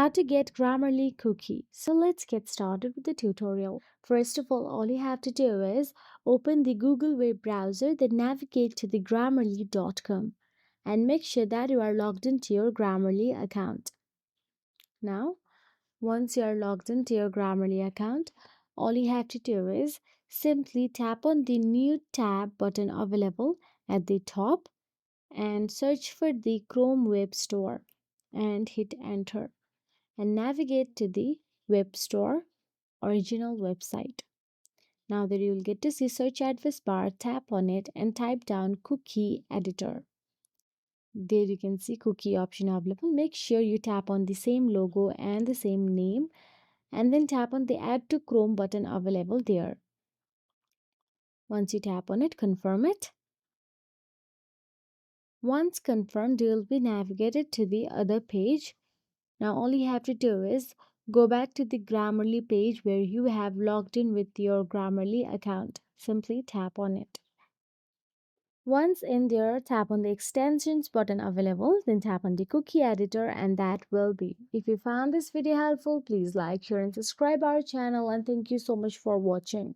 How to get Grammarly cookie. So let's get started with the tutorial. First of all you have to do is open the Google web browser, then navigate to the grammarly.com and make sure that you are logged into your Grammarly account. Now, once you are logged into your Grammarly account, all you have to do is simply tap on the new tab button available at the top and search for the Chrome Web Store and hit enter and navigate to the web store original website. Now there you will get to see search address bar, tap on it and type down cookie editor. There you can see cookie option available. Make sure you tap on the same logo and the same name and then tap on the add to Chrome button available there. Once you tap on it, confirm it. Once confirmed, you will be navigated to the other page. Now all you have to do is go back to the Grammarly page where you have logged in with your Grammarly account. Simply tap on it. Once in there, tap on the extensions button available, then tap on the cookie editor and that will be. If you found this video helpful, please like, share and subscribe our channel and thank you so much for watching.